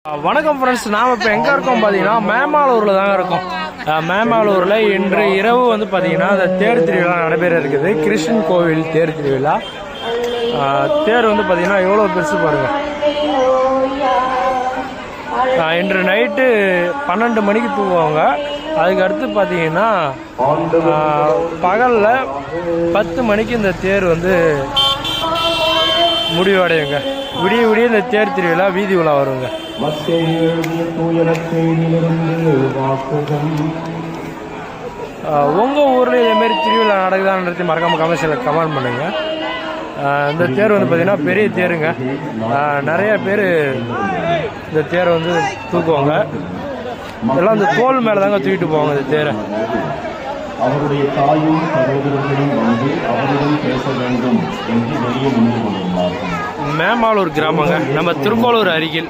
வணக்கம் ஃப்ரெண்ட்ஸ், நாம் இப்போ எங்கே இருக்கோம் பார்த்தீங்கன்னா மேமாலூரில் தாங்க இருக்கோம். மேமாலூரில் இன்று இரவு வந்து பார்த்தீங்கன்னா அந்த தேர் திருவிழா நடைபெற இருக்குது. கிருஷ்ணன் கோவில் தேர் திருவிழா. தேர் வந்து பார்த்தீங்கன்னா எவ்வளோ பெருசு பாருங்கள். இன்று நைட்டு 12 மணிக்கு தூங்குவாங்க. அதுக்கு அடுத்து பார்த்தீங்கன்னா பகலில் 10 மணிக்கு இந்த தேர் வந்து முடிவடையுங்க. விடிய விடிய இந்த தேர் திருவிழா வீதி உலா வருங்க. உங்கள் ஊரில் இதேமாரி திருவிழா நடக்குதான்றது மறக்காம கமெண்ட்ஸில் கமெண்ட் பண்ணுங்க. இந்த தேர் வந்து பார்த்தீங்கன்னா பெரிய தேருங்க. நிறைய பேர் இந்த தேரை வந்து தூக்குவாங்க. எல்லாம் இந்த தோல் மேலே தாங்க தூக்கிட்டு போவாங்க இந்த தேரை. அவருடைய தாயும் சகோதரர்களும் வந்து அவருடன் பேச வேண்டும் என்று வெளியே நின்று கொண்டிருந்தார்கள். மேமாலூர் கிராமங்க, நம்ம திருக்கோளூர் அருகில்.